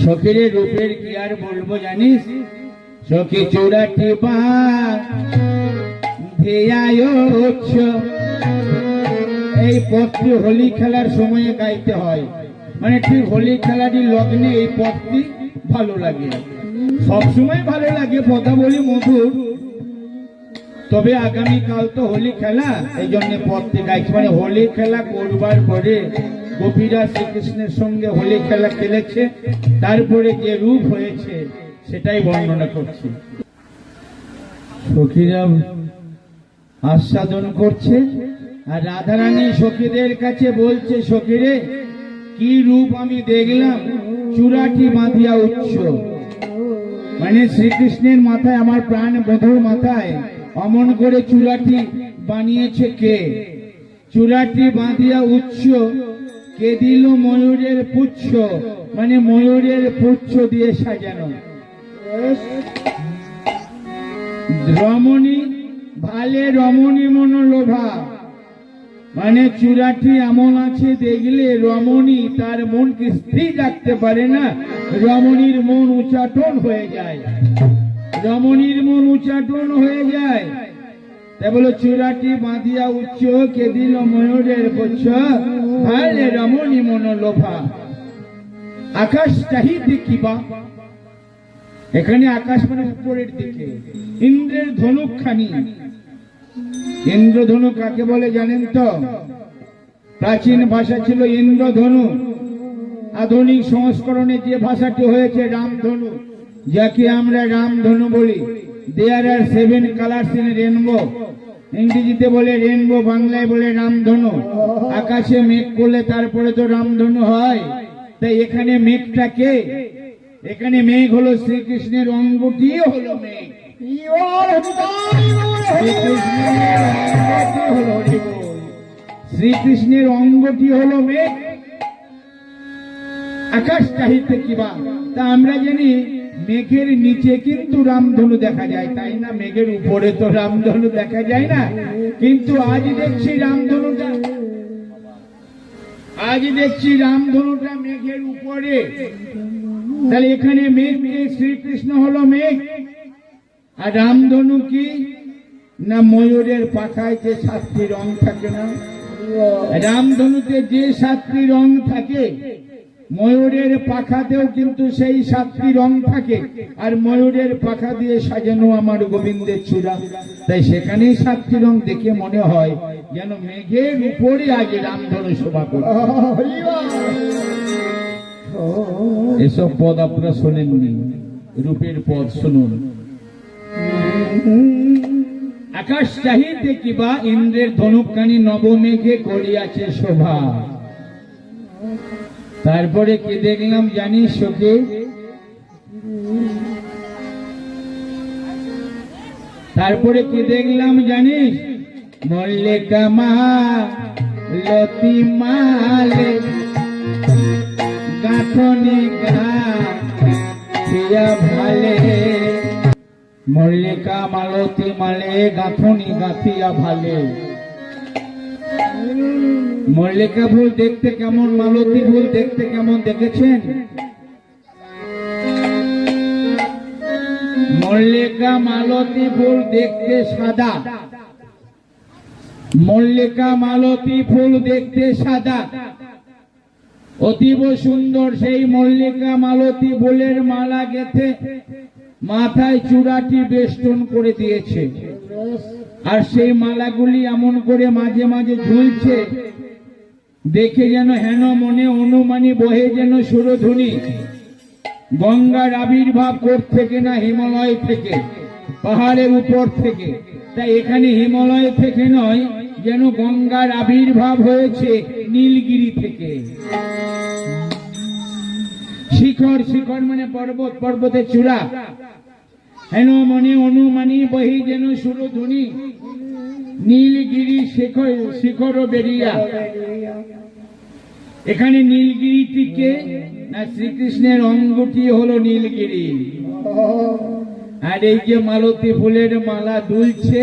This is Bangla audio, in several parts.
সখীরে রূপের কি আর বলবো জানিস, সখী চূড়াটি পা এই পথটি হোলি খেলার সময়ে গাইতে হয়, মানে ঠিক হোলি খেলাটি লগ্নে এই পথটি ভালো লাগে। সবসময় ভালো লাগে, কথা বলি মধুর, তবে আগামীকাল তো হোলি খেলা, এই জন্য পথটি গাইছে। মানে হোলি খেলা করবার পরে গোপীরা শ্রীকৃষ্ণের সঙ্গে হোলি খেলা খেলেছে, তারপরে যে রূপ হয়েছে সেটাই বর্ণনা করছে। সখীরা আস্বাদন করছে আর রাধারানী সখীদের কাছে বলছে, সখীরে কি রূপ আমি দেখলাম, চূড়াটি বাঁধিয়া উচ্চ। মানে শ্রীকৃষ্ণের মাথায়, আমার প্রাণ বধূর মাথায় অমন করে চূড়াটি বানিয়েছে কে? চূড়াটি বাঁধিয়া উচ্চ কে দিল ময়ূরের পুচ্ছ, মানে ময়ূরের পুচ্ছ দিয়ে সাজানো। রমণী ভালে রমণী মনোলোভা, মানে চূড়াটি এমন আছে দেখলে রমণী তার মনকে স্থির রাখতে পারে না, রমণীর মন উচ্চাটন হয়ে যায়, রমণীর মন উচ্চাটন হয়ে যায়। তাই বলো চূড়াটি বাঁধিয়া উচ্চ কে দিল ময়ূরের পুচ্ছ, ভালে রমণী মনোলোভা। আকাশ চাহি দেখিবা, এখানে আকাশ মানে উপরের দিকে, ইন্দ্রের ধনুক খানি। ইন্দ্রধনু কাকে বলে জানেন তো? প্রাচীন ভাষা ছিল ইন্দ্রধনু, আধুনিক সংস্করণে যে ভাষাটি হয়েছে রামধনু, যাকে আমরা রামধনু বলি। দেয়ার আর 7 কালার্স ইন রেনবো, ইংরেজিতে বলে রেনবো, বাংলায় বলে রামধনু। আকাশে মেঘ করলে তারপরে তো রামধনু হয়। তাই এখানে মেঘটা কে? এখানে মেঘ হলো শ্রীকৃষ্ণের অঙ্গটি, হলো মেঘ। শ্রীকৃষ্ণের অঙ্গটি হলো মেঘ। আকাশ চাহিতে কিবা, তা আমরা জানি মেঘের নিচে কিন্তু রামধনু দেখা যায়, তাই না? মেঘের উপরে তো রামধনু দেখা যায় না, কিন্তু আজ দেখছি রামধনুটা, মেঘের উপরে। তাহলে এখানে মেঘ, শ্রীকৃষ্ণ হলো মেঘ। আর রামধনু কি না? ময়ূরের পাখায় যে 7টি রং থাকে না, রামধনুতে যে 7টি রং থাকে, ময়ূরের পাখাতেও কিন্তু সেই 7টি রং থাকে। আর ময়ূরের পাখা দিয়ে সাজানো আমার গোবিন্দের চূড়া, তাই সেখানেই 7টি রং দেখে মনে হয় যেন মেঘের উপরে আজ রামধনু শোভা করে। এসব পদ আপনারা শোনেননি, রূপের পদ শুনুন। আকাশ চাহিতে কিবা, ইন্দ্রের ধনুকখানি নবমেঘে করিয়াছে শোভা। তারপরে কি দেখলাম জানিস সখী? তারপরে কি দেখলাম জানিস? মল্লিকা মালতী মালে গাঁথনি গাঁথিয়া ভালে। মল্লিকা মালতী মালে গাঁথনি গাঁথিয়া ভালে। মল্লিকা ফুল দেখতে কেমন, মালতী ফুল দেখতে কেমন দেখেছেন? মল্লিকা মালতী ফুল দেখতে সাদা, মল্লিকা মালতী ফুল দেখতে সাদা, অতীব সুন্দর। সেই মল্লিকা মালতী ফুলের মালা গেঁথে মাথায় চূড়াটি বেষ্টন করে দিয়েছে। আর সেই মালাগুলি এমন করে মাঝে মাঝে ঝুলছে, দেখে যেন হেন মনে অনুমানী বহে যেন সুরধুনি। গঙ্গার আবির্ভাব থেকে না হিমালয় থেকে, পাহাড়ের উপর থেকে। তাই এখানে হিমালয় থেকে নয়, যেন গঙ্গার আবির্ভাব হয়েছে নীলগিরি থেকে। শিখর, শিখর মানে পর্বত, পর্বতের চূড়া। হেন মনে অনুমানী বহি যেন সুরধুনি। নীলগিরি শিখর, শিখর বেরিয়া। এখানে নীলগিরিটিকে না, শ্রীকৃষ্ণের অঙ্গটি হলো নীলগিরি। আর এই যে মালতী ফুলের মালা দুলছে,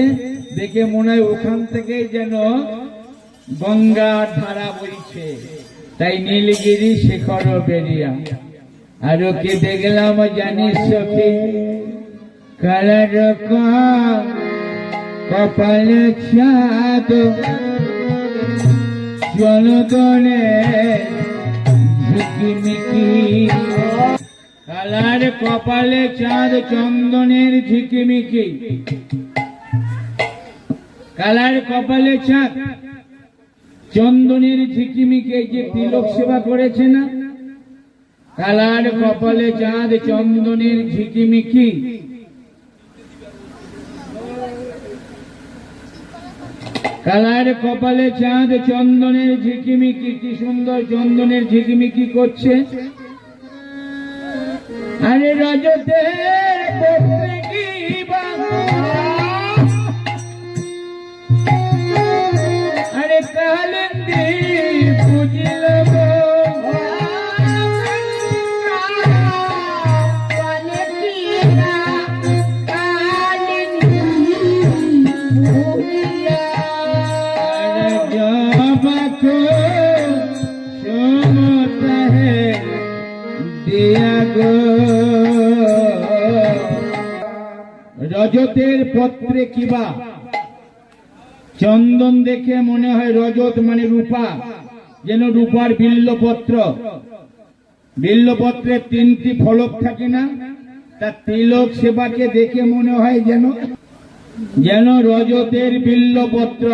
দেখে মনে হয় ওখান থেকে যেন গঙ্গার ধারা বইছে। তাই নীলগিরি শিখর বেরিয়া। আরো কি দেখলাম জানিস সখী, কালার কপালে চাঁদ চন্দনে ঝিকিমিকি, কালার কপালে চাঁদ চন্দনের ঝিকিমিকি, কালার কপালে চাঁদ চন্দনের ঝিকিমিকি, যে তিলক সেবা করেছে না, কালার কপালে চাঁদ চন্দনের ঝিকিমিকি, কালার কপালে চাঁদ চন্দনের ঝিকিমিকি। কি সুন্দর চন্দনের ঝিকিমিকি করছে। আরে রজতের পত্রে কি আরে কালিন্দী বুঝিল গো, রজতের পত্রে কিবা, চন্দন দেখে মনে হয় রজত মানে রূপা, যেন রূপার বিল্লপত্র। বিল্লপত্রের 3টি ফলক থাকে না, তা তিলক সেবাকে দেখে মনে হয় যেন রজতের বিল্লপত্র।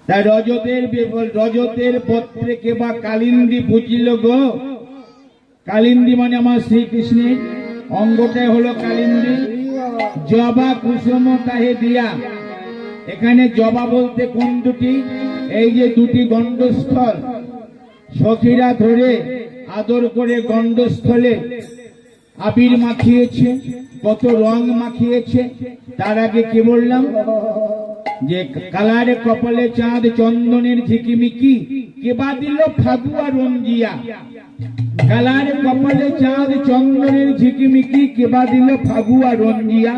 তা রজতের পত্রে কেবা কালিন্দী বুঝিল গো। কালিন্দী মানে আমার শ্রীকৃষ্ণের অঙ্গটাই হলো কালিন্দী। জবা কুসুম তাহে দিয়া, এখানে জবা বলতে কোন দুটি? এই যে দুটি গণ্ডস্থল সখীরা ধরে আদর করে গণ্ডস্থলে আবির মাখিয়েছে, কত রং মাখিয়েছে। তার আগে কি বললাম যে কালারে কপালে চাঁদ চন্দনের ঝিকিমিকি, কেবা দিল ফাগুয়া রঞ্জিয়া। কালার কপালে চাঁদ চন্দনের ঝিকিমিকি, কেবা দিল ফাগুয়া রঞ্জিয়া।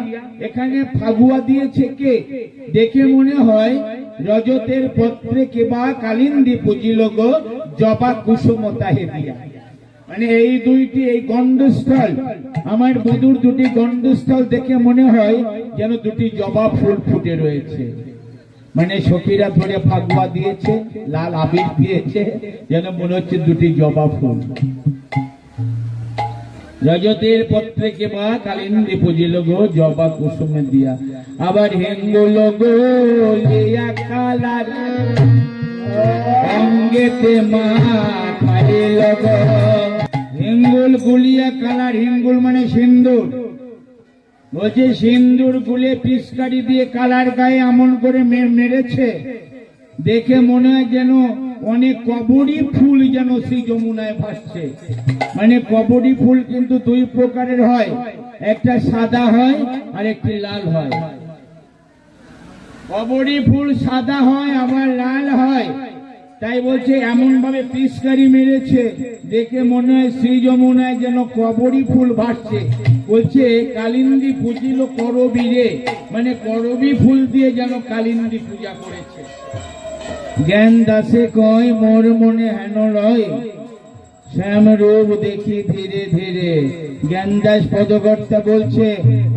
এখানে ফাগুয়া দিয়েছে কে? দেখে মনে হয় রজতের পত্রে কেবা কালিন্দী পুজিল গো, জবা কুসুম তাহে দিয়া। মানে এই দুইটি, এই গণ্ডস্থল, আমার বধূর দুটি গণ্ডস্থল দেখে মনে হয় যেন দুটি জবা ফুল ফুটে রয়েছে। মানে সখীরা ধরে ফাগুয়া দিয়েছে, লাল আবির দিয়েছে, যেন মনে হচ্ছে দুটি জবা ফুল। রজতের পত্রে কেবা কালিন্দী পুজিল গো, জবা কুসুমে দিয়া। আবার হিঙ্গুল গো লিয়া কালার অঙ্গেতে মাখাইল গো। হিঙ্গুল গুলিয়া কালার, হিঙ্গুল মানে সিন্দুর, বলছে সিন্দুর গুলে পিচকারি দিয়ে কালার গায়ে এমন করে মেরেছে, দেখে মনে হয় যেন অনেক কবরী ফুল যেন সেই যমুনায় ভাসছে। মানে কবরী ফুল কিন্তু 2 প্রকারের হয়, একটা সাদা হয় আর একটি লাল হয়। কবরী ফুল সাদা হয় আবার লাল হয়। তাই বলছে এমন ভাবে পিচকারি মেরেছে, দেখে মনে হয় শ্রী যমুনায় যেন কবরী ফুল ভাসছে। বলছে কালিন্দী পুজিল করবীরে, মানে করবী ফুল দিয়ে যেন কালিন্দী পূজা করেছে। জ্ঞান দাসে কয় মোর মনে হেন লয়, শ্যাম রূপ দেখি ধীরে ধীরে। জ্ঞানদাস পদকর্তা বলছে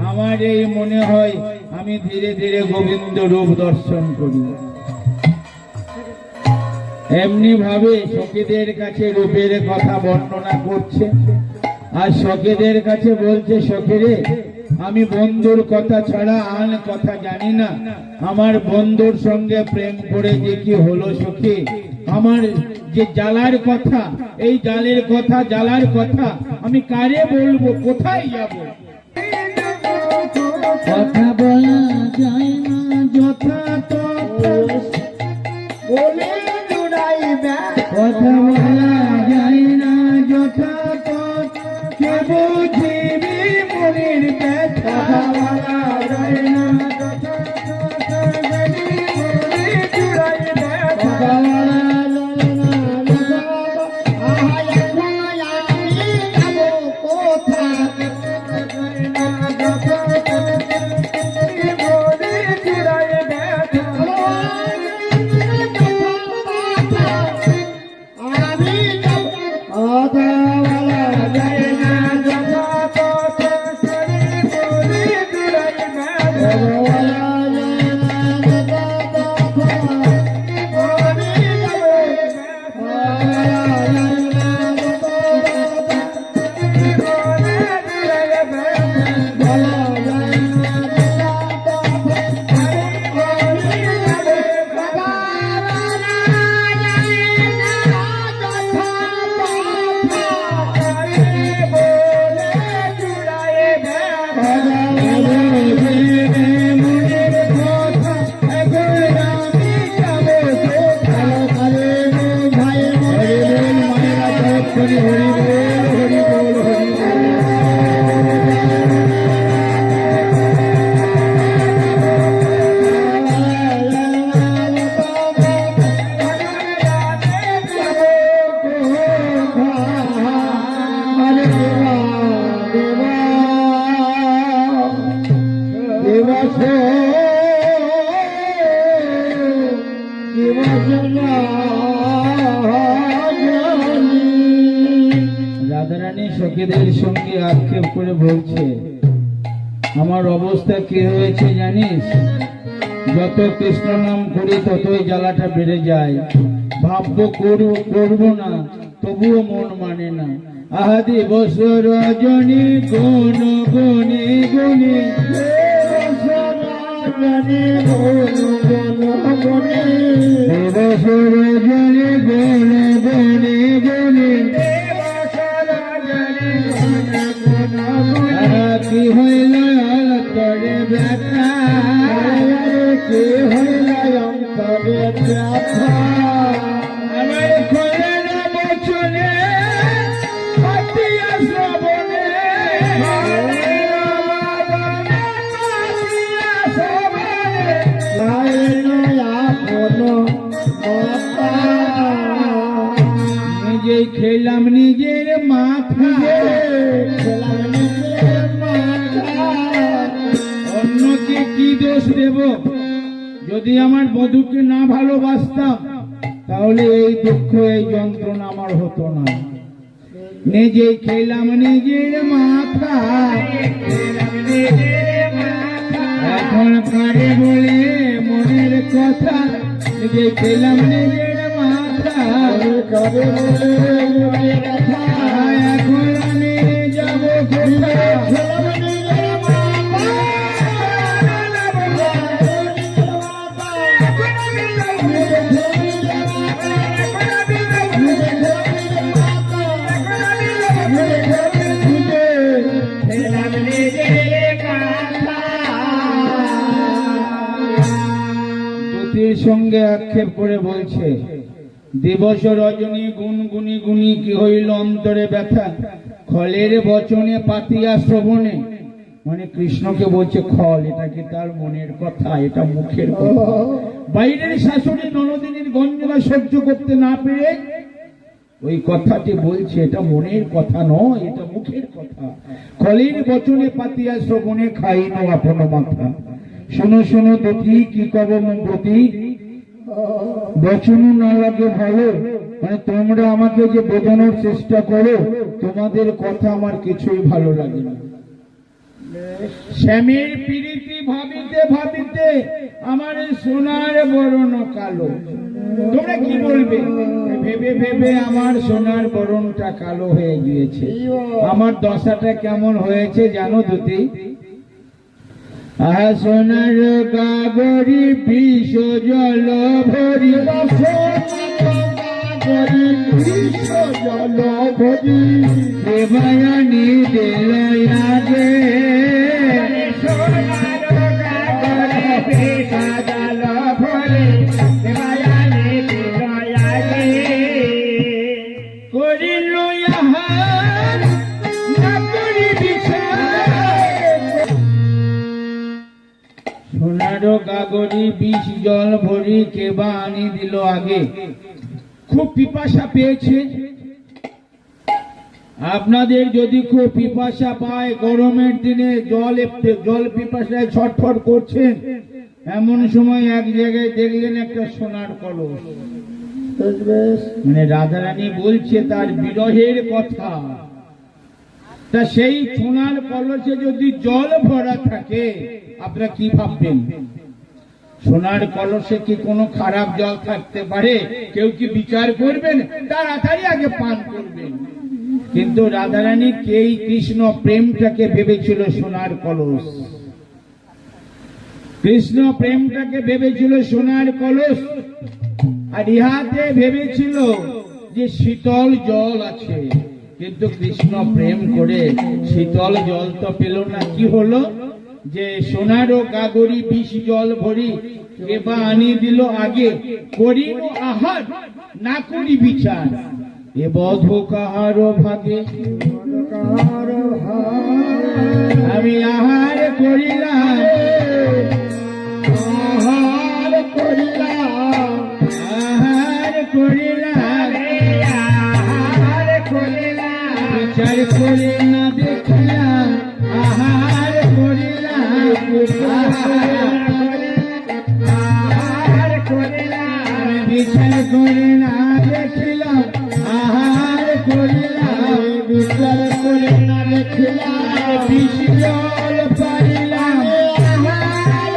আমার এই মনে হয় আমি ধীরে ধীরে গোবিন্দ রূপ দর্শন করি। এমনি ভাবে সখীদের কাছে রূপের কথা বর্ণনা করছে, আর সখীদের কাছে বলছে সখীরে আমি বন্ধুর কথা ছাড়া আর কথা জানি না। আমার বন্ধুর সঙ্গে প্রেম করে যে কি হলো সখী, আমার যে জ্বালার কথা, এই জ্বালের কথা, জ্বালার কথা আমি কারে বলবো, কোথায় যাব? কথা বলা যায় না যথা বলে জুড়াইবে, কথা বলা যায় না যথা কে বুঝিবি মনের ব্যথা। বলা যায় না যথা জুড়াইবে, কথা বলা করি হরি বল, হরি বল, হরি রাধারানী সখীদের সঙ্গে আক্ষেপ করে বলছে, আমার অবস্থা কি হয়েছে জানিস? যত কৃষ্ণ নাম করি ততই জ্বালাটা বেড়ে যায়। ভাববো করবো না, তবুও মন মানে না। আদি বছর রজনী গুণ গুণে গুণে বছর রজনী গুণ গুণে কি হইল অন্তরে ব্যথা, কি হইল অন্তরে ব্যথা, আমার খোলে না বচনে পাতিয়া শ্রবণে, নিজেই খেলাম নিজের মাথা, অন্যকে কি দোষ দেব? যদি আমার বধূকে না ভালোবাসতাম তাহলে এই দুঃখ এই যন্ত্রণা আমার হতো না। নিজেই খেলাম নিজের মাথা, এখন কারে বলে মনের কথা, নিজেই খেলাম নিজের মাথা, কারে বলে মনের কথা, এখন আমি যাবো কোথায়? সঙ্গে আক্ষেপ করে বলছে, দিবস রজনী গুণ গুনি গুনি কি হইল অন্তরে ব্যথা, খলের বচনে পাতিয়া শ্রবণে। মানে কৃষ্ণকে বলছে খল, এটা কি তার মনের কথা? এটা মুখের কথা। বাইরের শাশুড়ি ননদিনীর গঞ্জনা সহ্য করতে না পেরে ওই কথাটি বলছে, এটা মনের কথা নয়, এটা মুখের কথা। খলের বচনে পাতিয়া শ্রবণে খাইন আপন মাথা। শোনো শোনো দতি কি কব প্রতি, বচন না লাগে ভালো, মানে তোমরা আমাকে যে বোঝানোর চেষ্টা করো, তোমাদের কথা আমার কিছুই ভালো লাগে না। শ্যামের প্রীতি ভাবিতে ভাবিতে আমার সোনার বরণ কালো। তোমরা কি বলবে? ভেবে ভেবে আমার সোনার বরণটা কালো হয়ে গিয়েছে। আমার দশাটা কেমন হয়েছে জানো দুটি? সোনার গাগরি বিষ জল ভরি, জল ভরি দেবায়ানি দিল আগে, সোনার গাগরি বিষ জল ভরি দেবায়ানি দিল আগে, করিল আহার না করি বিচার, সোনার গাগরি বিষ জল ভরি কেবা আনি দিল আগে। খুব পিপাসা পেয়েছে। আপনাদের যদি খুব পিপাসা পায়, গরমের দিনে জল পিপাসায় ছটফট করছেন, এমন সময় এক জায়গায় দেখলেন একটা সোনার কলস। মানে রাধারানী বলছে তার বিরহের কথা। তা সেই সোনার কলসে যদি জল ভরা থাকে, আপনারা কি ভাববেন? সোনার কলসে কি কোনো খারাপ জল থাকতে পারে? কেউ কি বিচার করবেন? তাড়াতাড়ি আগে পান করবেন। কিন্তু রাধারানী কেই কৃষ্ণ প্রেমটাকে ভেবেছিল সোনার কলস, কৃষ্ণ প্রেমটাকে ভেবেছিল সোনার কলস, আর ইহাতে ভেবেছিল যে শীতল জল আছে। কিন্তু কৃষ্ণ প্রেম করে শীতল জল তো পেল না। কি হলো? যে সোনারও গাগরি বিষ জল ভরি কেবা আনি দিল আগে, করিব আহার না করি বিচার। এ বধ কাহার ভাগে আমি আহার করিলাম আহার করিলাম আহার করিলাম আহার করিলাম বিচার করে না দেখিলাম আহার করিলাম আহার করিলাম বিচার করে না দেখিলাম আহার করিলাম বিচার করে না দেখিলাম বিষ জল পারিলাম আহার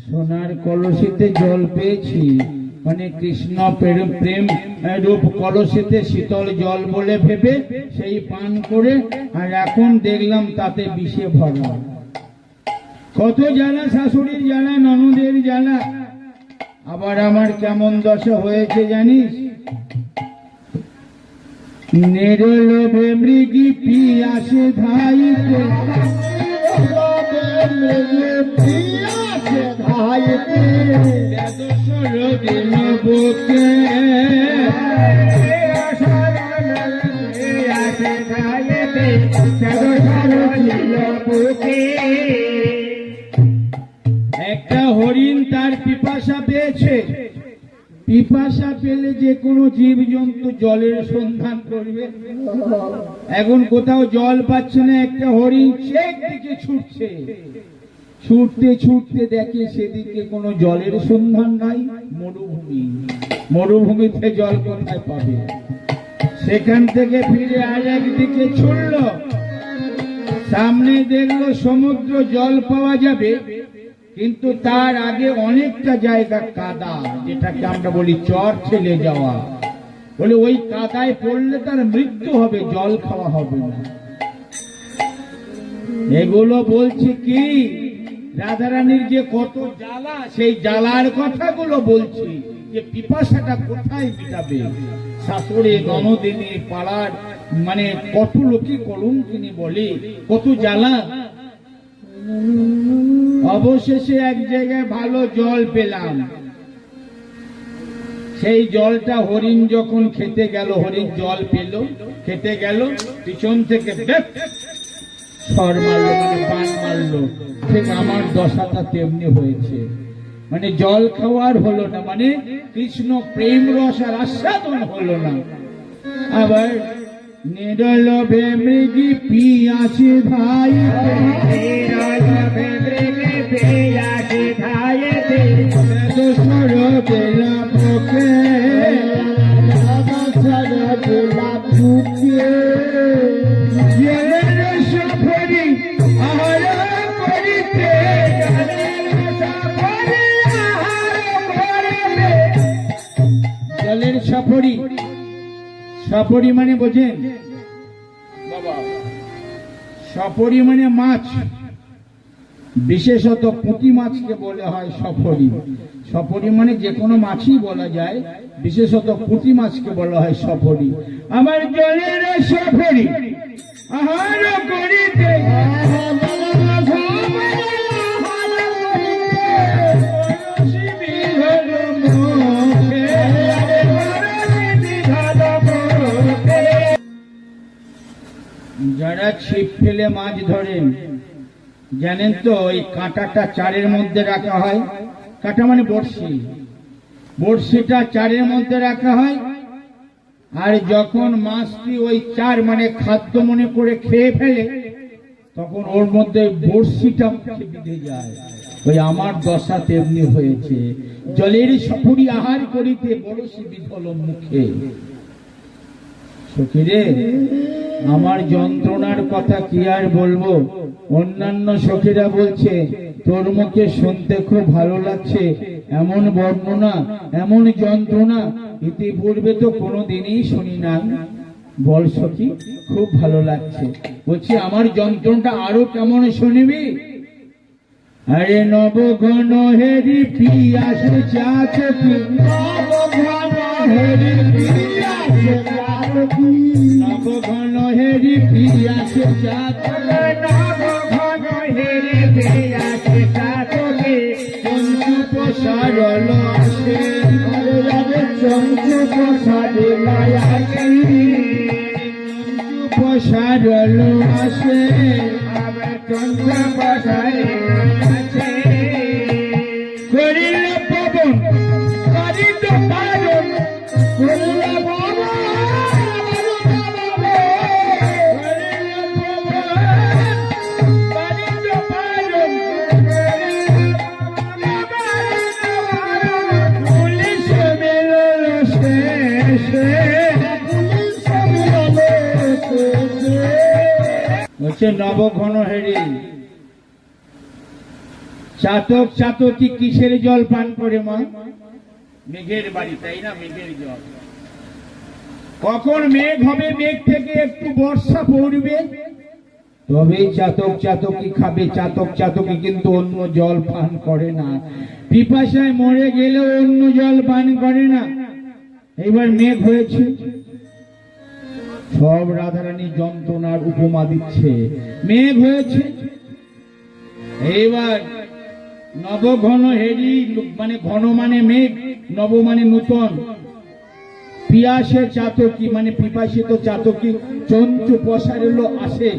সোনার কলসিতে জল পেয়েছি মানে কৃষ্ণ প্রেম রূপ কলসিতে শীতল জল বলে ভেবে সেই পান করে, আর এখন দেখলাম তাতে বিষে ভরা। কত জ্বালা, শাশুড়ির জ্বালা, ননদের জ্বালা। আবার আমার কেমন দশা হয়েছে জানিস? নেরলোভে মৃগী পিয়াসে ধাইতে একটা হরিণ তার পিপাসা পেয়েছে। পিপাসা পেলে যে কোনো জীবজন্তু জলের সন্ধান করবে। এখন কোথাও জল পাচ্ছে না, একটা হরিণ সেই দিকে ছুটছে। ছুটতে ছুটতে দেখে সেদিকে কোনো জলের সন্ধান নাই, মরুভূমি। মরুভূমিতে জল কোথায় পাবে? সেখান থেকে ফিরে আর একদিকে ছুটল, সামনে দেখলো সমুদ্র, জল পাওয়া যাবে, কিন্তু তার আগে অনেকটা জায়গা কাদা, যেটাকে আমরা বলি চর ছেলে যাওয়া। বলে ওই কাদায় পড়লে তার মৃত্যু হবে, জল খাওয়া হবে না। এগুলো বলছি কি, রাধারানীর যে কত জ্বালা, সেই জ্বালার কথাগুলো বলছি, যে পিপাসাটা কোথায় মিটাবে। শাশুড়ি, ননদিনী, পাড়ার মানে কত লোকে কলঙ্কিনী বলে, কত জ্বালা। অবশেষে এক জায়গায় ভালো জল পেলাম। সেই জলটা হরিণ যখন খেতে গেল, হরিণ জল পেল, খেতে গেল, পিছন থেকে সর মারলো, মানে বান মারলো। ঠিক আমার দশাটা তেমনি হয়েছে, মানে জল খাওয়ার হলো না, মানে কৃষ্ণ প্রেম রস আর আস্বাদন হলো না। আবার নিরলভে মৃগী পিয়াসে ধাইতে, নিরলভে মৃগী পিয়াসে ধাইতে, দোসর বেলা পকে, দোসর বেলা পকে, জলের সফরি আহার করিতে, জলের সফরি। সফরি মানে বোঝেন বাবা? সফরি মানে মাছ, বিশেষত পুঁটি মাছকে বলা হয় সফরি। সফরি মানে যে কোনো মাছই বলা যায়, বিশেষত পুঁটি মাছকে বলা হয় সফরি। আমার জলের সফরি আহার করিতে, যারা ছিপ ফেলে মাছ ধরেন জানেন তো, ওই কাঁটাটা চারের মধ্যে রাখা হয়। কাঁটা মানে বড়শি, বড়শিটা চারের মধ্যে রাখা হয়। আর যখন মাছটি ওই চার মানে খাদ্য মনে করে খেয়ে ফেলে, তখন ওর মধ্যে বড়শিটা বিঁধে যায়। ওই আমার দশা তেমনি হয়েছে। জলের সফরি আহার করিতে, বড়শি বিধল মুখে। সখীরে, আমার যন্ত্রণার কথা কি আর বলবো। অন্যান্য সখীরা বলছে তোর মুখে শুনতে খুব ভালো লাগছে, এমন বর্ণনা, এমন যন্ত্রণা ইতিপূর্বে তো কোনোদিনই শুনি না। বল সখী, খুব ভালো লাগছে। বলছি আমার যন্ত্রণাটা আরো কেমন শুনবি? আরে নবঘন হেরি পিয়াসে চাচকি, নবঘন হেরি ফিরিয়াছে চাতকি, নবঘন হেরি ফিরিয়াছে চাতকি, নবঘন হেরি ফিরিয়াছে চাতকি, চঞ্চু প্রসারল আসে, চঞ্চু প্রসারিল আসে, প্রসারল আসে, চঞ্চু প্রসারিল আসে, করিল পবন করিল পালন, করিল পবন করিল পালন, পুলিশ মেলল শেষে, হচ্ছে নবঘন হেরি। চাতক চাতকি কিসের জল পান করে মা? মেঘের বাড়ি, তাই না? মেঘের জল। কখন মেঘ হবে, মেঘ থেকে একটু বর্ষা পড়বে, তবেই চাতক চাতকি খাবে। চাতক চাতকি কিন্তু অন্য জল পান করে না, পিপাসায় মরে গেলেও অন্য জল পান করে না। এইবার মেঘ হয়েছে, সব রাধারানী যন্ত্রণার উপমা দিচ্ছে। মেঘ হয়েছে, এইবার নবঘন হেরি, মানে ঘন মানে মেঘ, নব মানে নূতন, পিয়াসে চাতকি মানে পিপাসিত চাতকি, চঞ্চু প্রসারিল আসে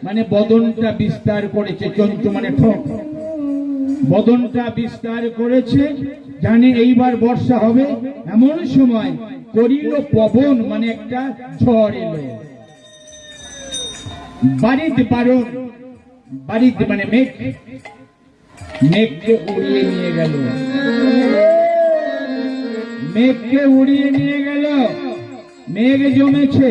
মানে বদনটা বিস্তার করেছে, চঞ্চু মানে ঠোঁট, বদনটা বিস্তার করেছে, জানে এইবার বর্ষা হবে। এমন সময় করিল পবন মানে একটা ঝড় এলো, বাড়িতে পারণ, বাড়িতে মানে মেঘ, মেঘকে উড়িয়ে নিয়ে গেল, মেঘকে উড়িয়ে নিয়ে গেল। মেঘ জমেছে,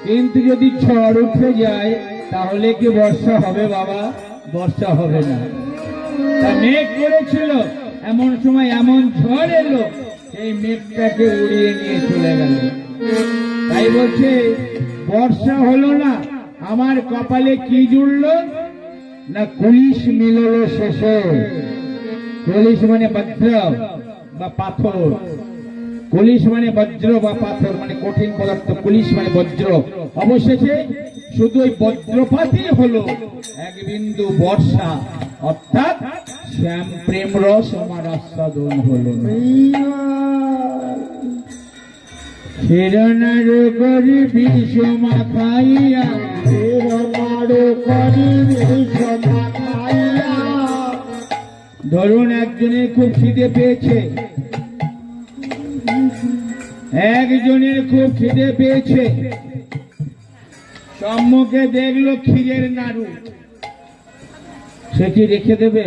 কিন্তু যদি ঝড় উঠে যায় তাহলে কি বর্ষা হবে বাবা? বর্ষা হবে না। তা মেঘ করেছিল, এমন সময় এমন ঝড় এলো, সেই মেঘটাকে উড়িয়ে নিয়ে চলে গেল। তাই বলছে বর্ষা হলো না, আমার কপালে কি জুড়ল না, কুলিশ মিলল শেষে। কুলিশ মানে বজ্র বা পাথর, কুলিশ মানে বজ্র বা পাথর মানে কঠিন পদার্থ, কুলিশ মানে বজ্র। অবশেষে শুধু ওই বজ্রপাতই হলো এক বিন্দু বর্ষা, অর্থাৎ শ্যাম প্রেম রস আমার আস্বাদন হলো। শিরনার করি বিষ মাখাইয়া, শিরনার করি বিষ মাখাইয়া। ধরুন একজনের খুব খিদে পেয়েছে, একজনের খুব খিদে পেয়েছে, সম্মুখে দেখলো ক্ষীরের নাড়ু, সেটি রেখে দেবে?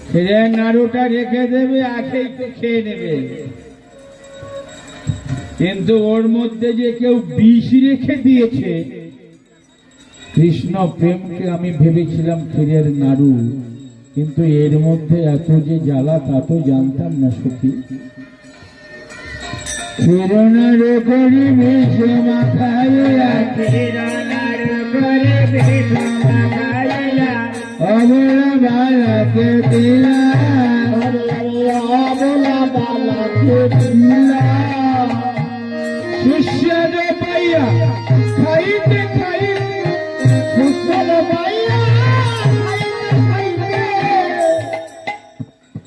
ক্ষীরের নাড়ুটা রেখে দেবে, আখেই তো খেয়ে নেবে। কিন্তু ওর মধ্যে যে কেউ বিষ রেখে দিয়েছে, কৃষ্ণ প্রেমকে আমি ভেবেছিলাম ক্ষীরের নাড়ু, কিন্তু এর মধ্যে এত যে জ্বালা তা তো জানতাম না সখী। ক্ষীরনার করি বিষ মাখাইয়া, ক্ষীরনার করি বিষ মাখাইয়া, অবলা বালাকে দিলা, অবলা বালাকে দিলা। সুস্বাদ পাইয়া খাইতে খাইতে, সুস্বাদ পাইয়া খাইতে খাইতে।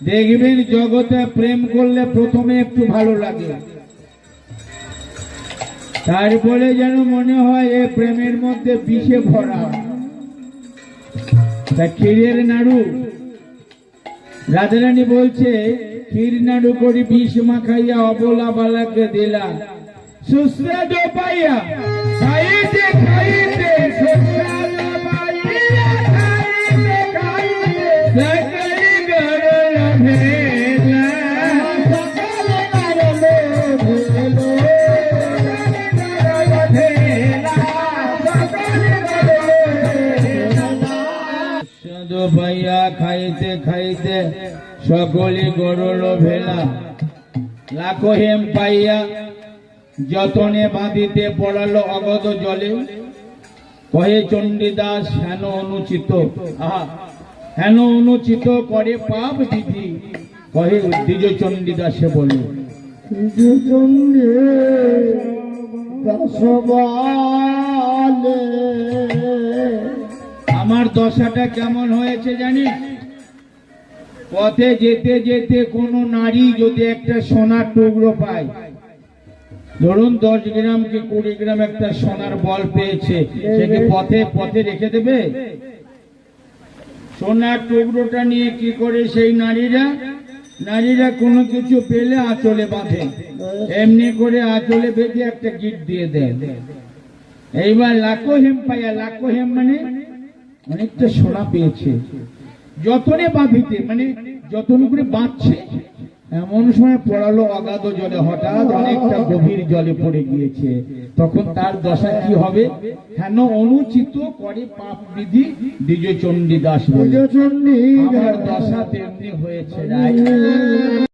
দেখবেন জগতে প্রেম করলে প্রথমে একটু ভালো লাগে, তারপরে যেন মনে হয় এ প্রেমের মধ্যে বিষে ভরা। তা ক্ষীরের নাড়ু, রাধারানী বলছে ক্ষীর নাড়ু করি বিষ মাখাইয়া, অবলা বালাকে দিলা। সুস্বাদ পাইয়া খাইতে খাইতে, সুস্বাদ পাইয়া খাইতে খাইতে, সকল গরল ভেলা, সকল গরল ভেলা, সুস্বাদ পাইয়া খাইতে খাইতে সকলে গরল ভেলা। লাখো হেম পাইয়া যতনে বাঁধিতে পড়ালো অগদ জলে, কহে চণ্ডীদাস হেন অনুচিত। আহা, হেন অনুচিত করে পাপ বিধি, কহে দ্বিজ চণ্ডীদাসে বলে। দ্বিজচণ্ডী দাসবালে। আমার দশাটা কেমন হয়েছে জানিস? পথে যেতে যেতে কোনো নারী যদি একটা সোনার টুকরো পায়, ধরুন 10 গ্রাম কি 20 গ্রাম একটা সোনার বল পেয়েছে, সে কি পথে পথে রেখে দেবে? সোনার টুকরোটা নিয়ে কি করে সেই নারীরা কোনো কিছু পেলে আঁচলে বাঁধে, এমনি করে আঁচলে বেঁধে একটা গিট দিয়ে দেয়। এইবার লাখো হেম পাইয়া, লাখো হেম মানে অনেকটা সোনা পেয়েছে, যতনে বাঁধিতে মানে যতন করে বাঁধছে, এমন সময় পড়ালো অগাধ জলে, হঠাৎ অনেকটা গভীর জলে পড়ে গিয়েছে। তখন তার দশা কি হবে? হেন অনুচিত করে পাপ বিধি দ্বিজচণ্ডী দাস বলে। দ্বিজচণ্ডী আমার দশা তেমনি হয়েছে রায়।